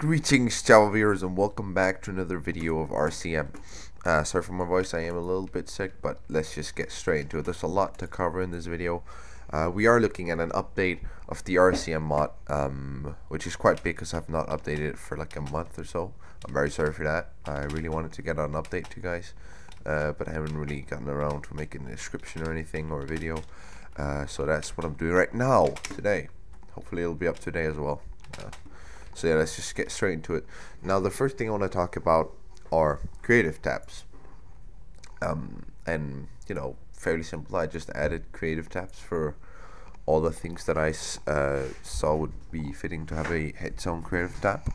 Greetings, JavaViewers, and welcome back to another video of RCM. Sorry for my voice, I am a little bit sick, but let's just get straight into it. There's a lot to cover in this video. We are looking at an update of the RCM mod, which is quite big because I've not updated it for like a month or so. I'm very sorry for that. I really wanted to get an update to you guys, but I haven't really gotten around to making a description or anything or a video. So that's what I'm doing right now, today. Hopefully it'll be up today as well. So yeah, let's just get straight into it. Now, the first thing I want to talk about are creative tabs. And you know, fairly simple. I just added creative tabs for all the things that I saw would be fitting to have its own creative tab.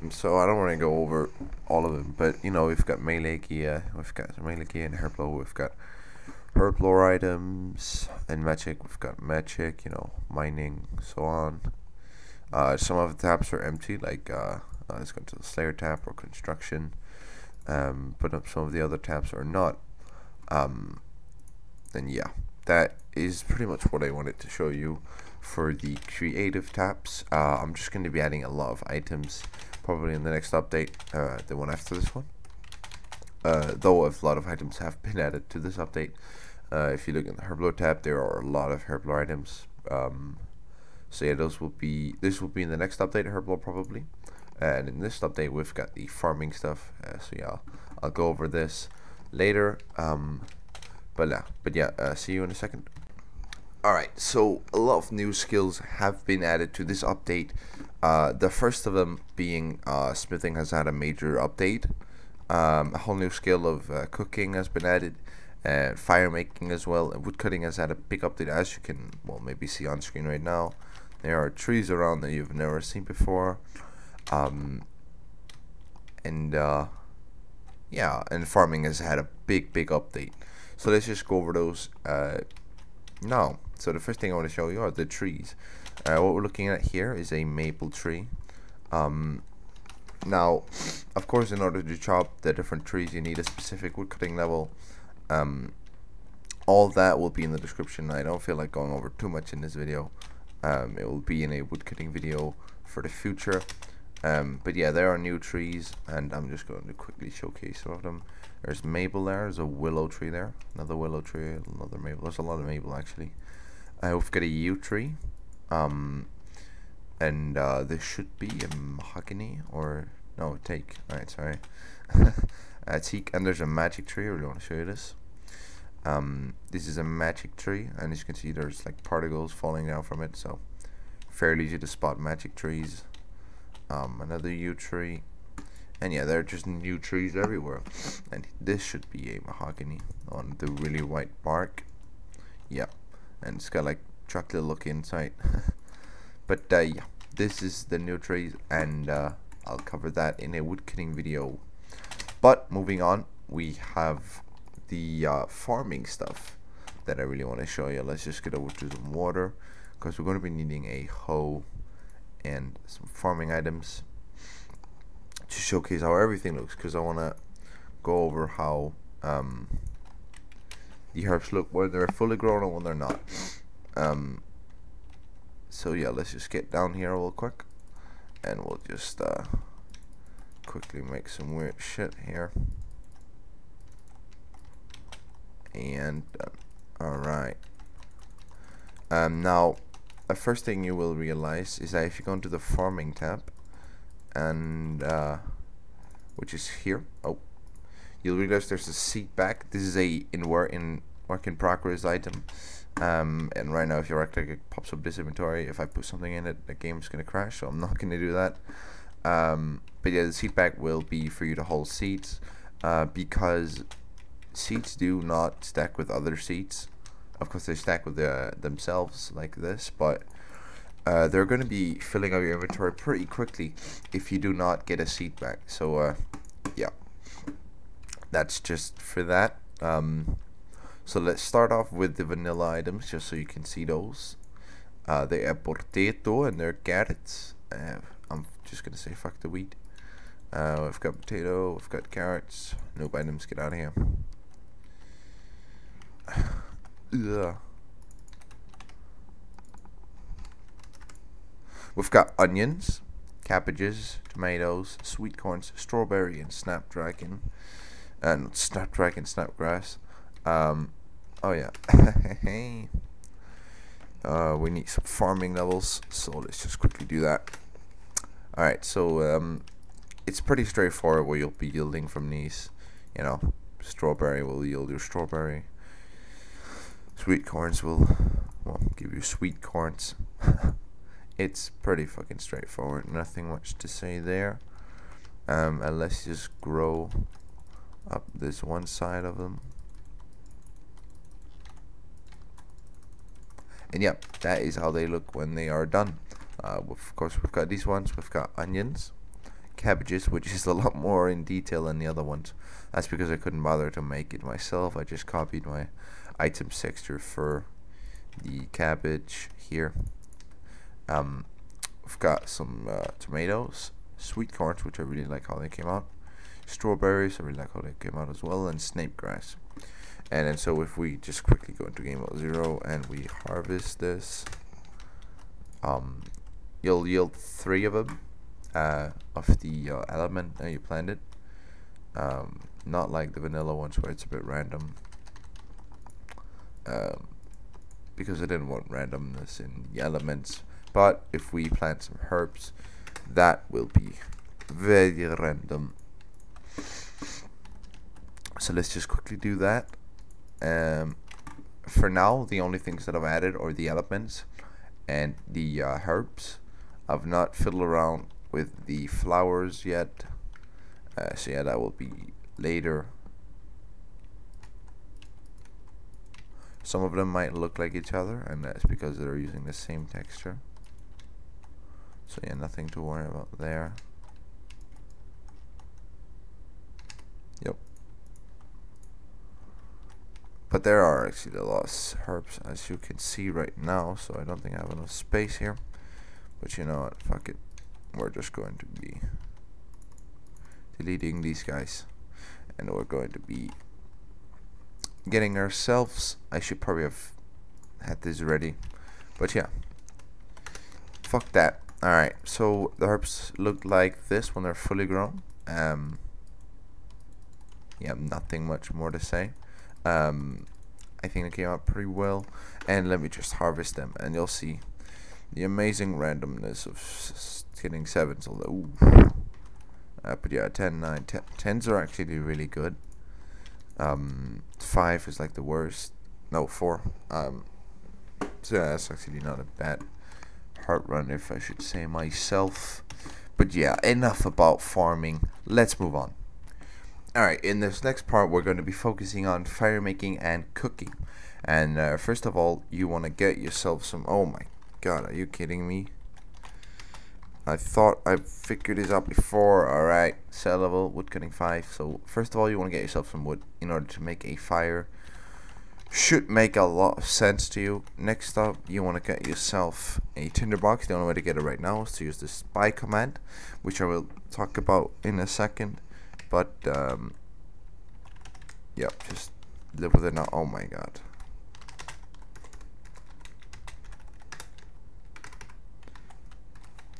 So I don't want to go over all of them, but you know, we've got melee gear, and herblore. We've got herblore items and magic. We've got magic, you know, mining, so on. Some of the tabs are empty, like let's go to the Slayer tab or construction. But some of the other tabs are not. And yeah, that is pretty much what I wanted to show you for the creative tabs. I'm just going to be adding a lot of items probably in the next update, the one after this one. Though a lot of items have been added to this update. If you look in the herblore tab, there are a lot of herblore items. So yeah, this will be in the next update, herblore probably. And in this update, we've got the farming stuff. So yeah, I'll go over this later. But yeah, see you in a second. Alright, so a lot of new skills have been added to this update. The first of them being smithing has had a major update. A whole new skill of cooking has been added. Fire making as well, and woodcutting has had a big update, as you can maybe see on screen right now. There are trees around that you've never seen before, yeah, and farming has had a big update. So let's just go over those now. So the first thing I want to show you are the trees. What we're looking at here is a maple tree. Now, of course, in order to chop the different trees, you need a specific woodcutting level. All that will be in the description. I don't feel like going over too much in this video. It will be in a woodcutting video for the future. But yeah, there are new trees, and I'm just going to quickly showcase some of them. There's maple there, there's a willow tree there, another willow tree, another maple. There's a lot of maple actually. We've got a yew tree, and this should be a mahogany, or no, teak. Alright, sorry. Teak, and there's a magic tree. I really want to show you this. This is a magic tree, and as you can see, there's like particles falling down from it, so fairly easy to spot magic trees. Another yew tree, and yeah, there are just new trees everywhere. And this should be a mahogany on the really white bark. Yeah, and it's got like chocolate look inside. But yeah, this is the new trees, and I'll cover that in a woodcutting video. But moving on, we have the farming stuff that I really want to show you. Let's just get over to some water, because we're going to be needing a hoe and some farming items to showcase how everything looks, because I want to go over how the herbs look when they're fully grown and when they're not. So yeah, let's just get down here real quick, and we'll just quickly make some weird shit here. And alright. Now, the first thing you will realize is that if you go into the farming tab, and which is here, you'll realize there's a seed bag. This is a work in progress item, and right now if you right click, it pops up this inventory. If I put something in it, the game's gonna crash, so I'm not gonna do that. But yeah, the seed bag will be for you to hold seeds, because seeds do not stack with other seeds. Of course, they stack with themselves like this, but they're going to be filling up your inventory pretty quickly if you do not get a seed bag. So yeah, that's just for that. So let's start off with the vanilla items, just so you can see those. They are potato and they're carrots. I'm just gonna say fuck the wheat. We've got potato, we've got carrots. Noob items, get out of here. Ugh. We've got onions, cabbages, tomatoes, sweet corns, strawberry, and snapdragon. Not snapdragon, snapgrass. Oh yeah. We need some farming levels, so let's just quickly do that. Alright, so it's pretty straightforward what you'll be yielding from these. You know, strawberry will yield your strawberry. Sweet corns will, well, give you sweet corns. It's pretty fucking straightforward. Nothing much to say there. And let's just grow up this one side of them. And yep, that is how they look when they are done. Of course, we've got these ones. We've got onions, cabbages, which is a lot more in detail than the other ones. That's because I couldn't bother to make it myself. I just copied my item texture for the cabbage here. We've got some tomatoes, sweet corns, which I really like how they came out, strawberries, I really like how they came out as well, and snapegrass. And then so if we just quickly go into game mode 0 and we harvest this, you'll yield 3 of them of the element that you planted. Not like the vanilla ones where it's a bit random, because I didn't want randomness in the elements. But if we plant some herbs, that will be very random. So let's just quickly do that. For now, the only things that I've added are the elements and the herbs. I've not fiddled around with the flowers yet. So yeah, that will be later. Some of them might look like each other, and that's because they're using the same texture. So yeah, nothing to worry about there. Yep. But there are actually a lot of herbs, as you can see right now, so I don't think I have enough space here. But you know what, fuck it. We're just going to be deleting these guys, and we're going to be getting ourselves, I should probably have had this ready, but yeah, fuck that. Alright, so the herbs look like this when they're fully grown. Yeah, nothing much more to say. I think it came out pretty well, and let me just harvest them and you'll see the amazing randomness of getting 7s. Although, but yeah, 10, 9, 10, 10s are actually really good. 5 is like the worst. No, 4. So yeah, that's actually not a bad heart run, if I should say myself. But yeah, enough about farming. Let's move on. Alright, in this next part we're going to be focusing on fire making and cooking. And first of all, you want to get yourself some, oh my god, are you kidding me? I thought I figured this out before. Alright, cell level, wood cutting 5. So first of all, you want to get yourself some wood in order to make a fire. Should make a lot of sense to you. Next up, you want to get yourself a tinderbox. The only way to get it right now is to use the spy command, which I will talk about in a second. But yeah, just live with it now. Oh my god.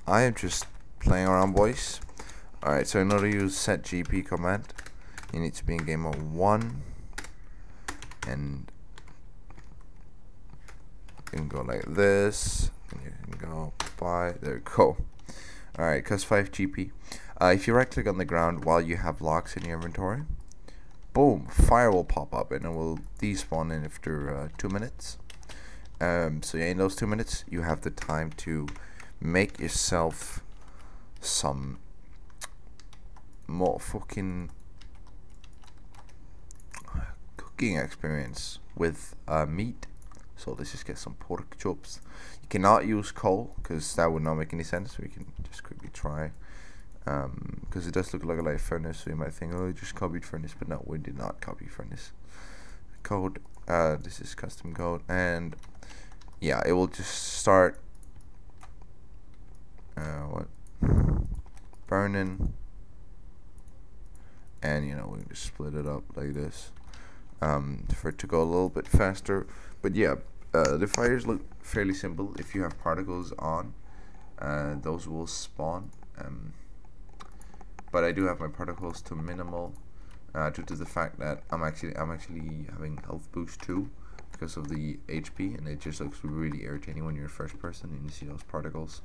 I am just playing around, boys. Alright, so in order to use set GP command, you need to be in game mode 1, and you can go like this, and you can go by, there you go. Alright, cause 5 GP. If you right click on the ground while you have blocks in your inventory, boom, fire will pop up and it will despawn in after 2 minutes. So yeah, in those 2 minutes you have the time to make yourself some more fucking cooking experience with meat. So let's just get some pork chops. You cannot use coal because that would not make any sense. We can just quickly try, because it does look like a light furnace, so you might think, oh, I just copied furnace, but no, we did not copy furnace code. This is custom code, and yeah, it will just start burning, and you know, we can just split it up like this for it to go a little bit faster. But yeah, the fires look fairly simple. If you have particles on, those will spawn But I do have my particles to minimal due to the fact that I'm actually having health boost too because of the HP, and it just looks really irritating when you're first person and you see those particles.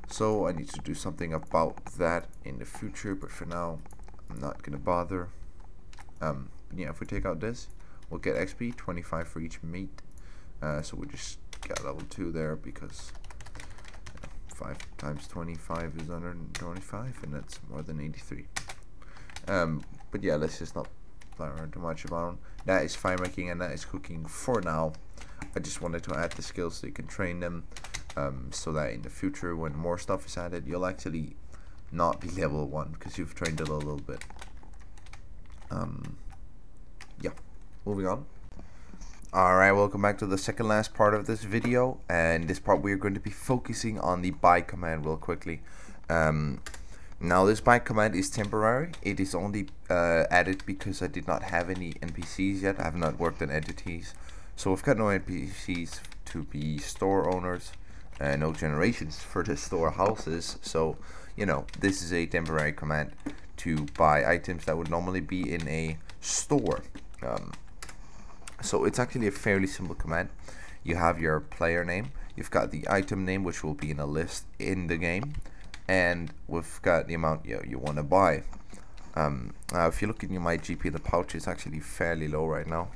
So I need to do something about that in the future, but for now I'm not gonna bother. Yeah, if we take out this, we'll get XP 25 for each mate. So we just got level 2 there because 5 times 25 is 125, and that's more than 83. But yeah, let's just not play around too much about them. That is fire making and that is cooking for now. I just wanted to add the skills so you can train them, so that in the future when more stuff is added, you'll actually not be level 1 because you've trained it a little bit. Yeah, moving on. Alright, welcome back to the second last part of this video, and this part we're going to be focusing on the buy command real quickly. Now this buy command is temporary. It is only added because I did not have any NPCs yet. I have not worked on entities, so I've got no NPCs to be store owners, no generations for the store houses, so you know, this is a temporary command to buy items that would normally be in a store. So it's actually a fairly simple command. You have your player name, you've got the item name, which will be in a list in the game, and we've got the amount you want to buy. Now if you look in my GP in the pouch, it's actually fairly low right now.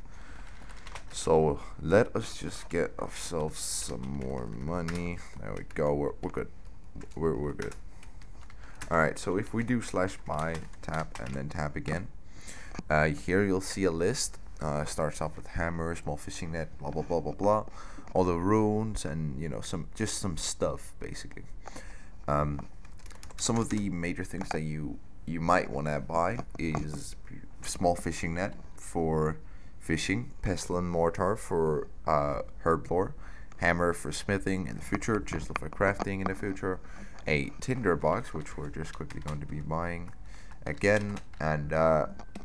So let us just get ourselves some more money. There we go, we're good. We're good. Alright, so if we do /buy, tap, and then tap again, here you'll see a list. Starts off with hammer, small fishing net, blah blah blah blah blah, all the runes, and you know, some stuff basically. Some of the major things that you might want to buy is small fishing net for fishing, pestle and mortar for herblore, hammer for smithing in the future, chisel for crafting in the future, a tinder box which we're just quickly going to be buying again, and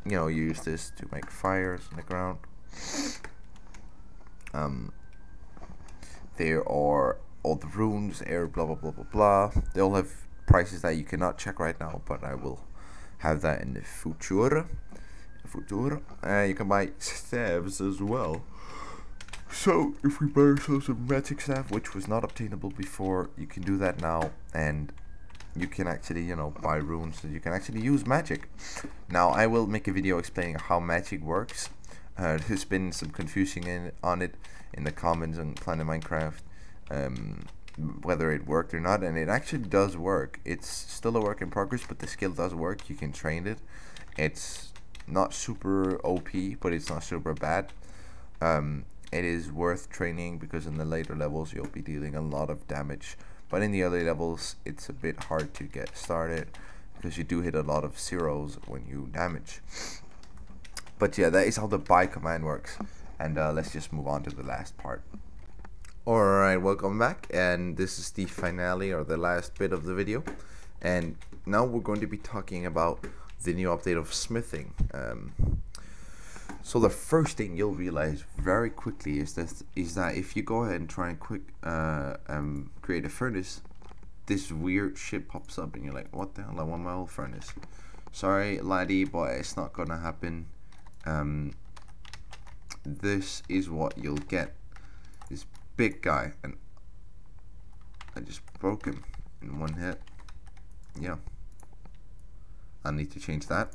you know, use this to make fires in the ground. There are all the runes, air, blah blah blah blah blah. They all have prices that you cannot check right now, but I will have that in the future. You can buy staves as well. So if we buy ourselves a magic staff, which was not obtainable before, you can do that now, and you can actually, you know, buy runes so you can actually use magic. Now I will make a video explaining how magic works. There's been some confusion on it in the comments on Planet Minecraft, whether it worked or not, and it actually does work. It's still a work in progress, but the skill does work. You can train it. It's not super OP, but it's not super bad. It is worth training because in the later levels you'll be dealing a lot of damage. But in the early levels, it's a bit hard to get started because you do hit a lot of zeros when you damage. But yeah, that is how the buy command works. And let's just move on to the last part. Alright, welcome back. And this is the finale, or the last bit of the video. And now we're going to be talking about the new update of smithing. So the first thing you'll realize very quickly is that if you go ahead and try and create a furnace, this weird shit pops up and you're like, what the hell, I want my old furnace. Sorry laddie, but it's not gonna happen. This is what you'll get. This big guy, and I just broke him in one hit. Yeah, I need to change that.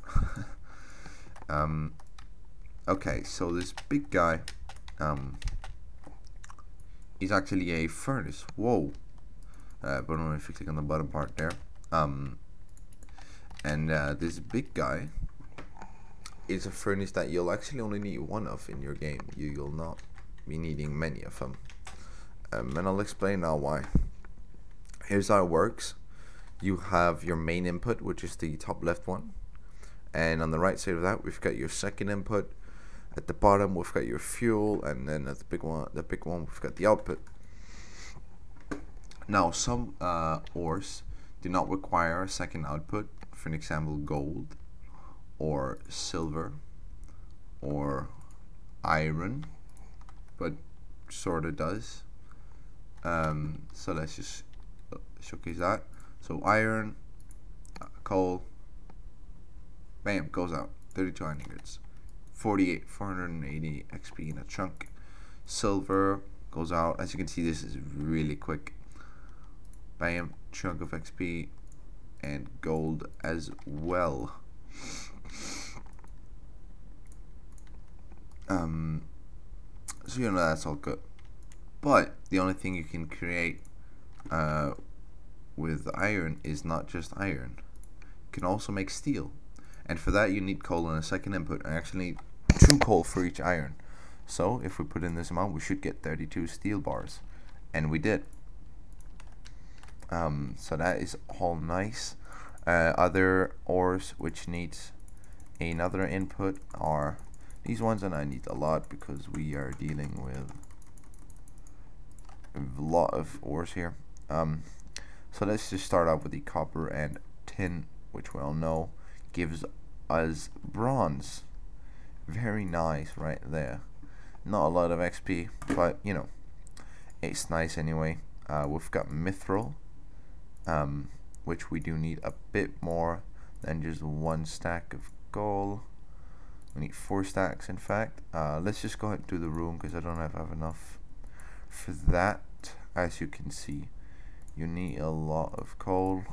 Okay, so this big guy is actually a furnace. Whoa. But only if you click on the bottom part there. And this big guy is a furnace that you'll actually only need one of in your game. You'll not be needing many of them. And I'll explain now why. Here's how it works. You have your main input, which is the top left one. And on the right side of that, we've got your second input. At the bottom, we've got your fuel, and then at the big one, we've got the output. Now, some ores do not require a second output. For an example, gold, or silver, or iron, but sorta does. So let's just showcase that. So iron, coal, bam, goes out. 32 iron ingots, 480 XP in a chunk. Silver goes out. As you can see, this is really quick. Bam, chunk of XP, and gold as well. So you know that's all good. But the only thing you can create with iron is not just iron. You can also make steel, and for that you need coal and a second input. I actually need 2 coal for each iron. So if we put in this amount, we should get 32 steel bars, and we did. So that is all nice. Other ores which needs another input are these ones, and I need a lot because we are dealing with a lot of ores here. So let's just start out with the copper and tin, which we all know gives us bronze. Very nice right there. Not a lot of XP, but you know, it's nice anyway. We've got mithril, which we do need a bit more than just 1 stack of gold. We need 4 stacks, in fact. Let's just go ahead and do the room because I don't have enough for that. As you can see, you need a lot of coal,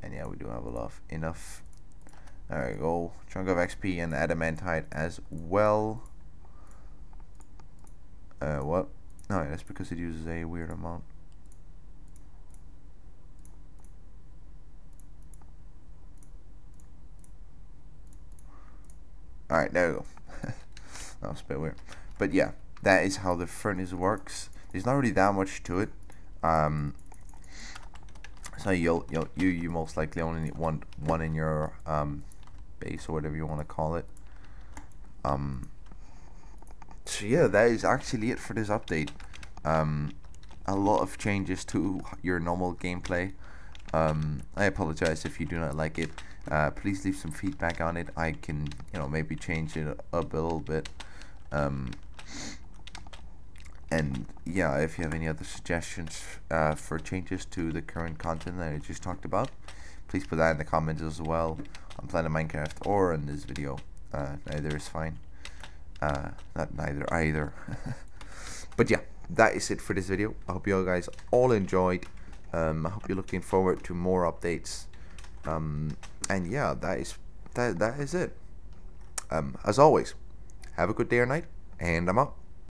and yeah, we do have enough. There we go. Chunk of XP and adamantite as well. What? No, that's because it uses a weird amount. Alright, there we go. That was a bit weird. But yeah, that is how the furnace works. There's not really that much to it. So you most likely only need one in your base or whatever you want to call it. So yeah, that is actually it for this update. A lot of changes to your normal gameplay. I apologize if you do not like it. Please leave some feedback on it. I can, you know, maybe change it up a little bit. And yeah, if you have any other suggestions for changes to the current content that I just talked about, please put that in the comments as well on Planet Minecraft or in this video. Neither is fine. Not neither either. But yeah, that is it for this video. I hope you guys all enjoyed. I hope you're looking forward to more updates. And yeah, that is it. As always, have a good day or night, and I'm out.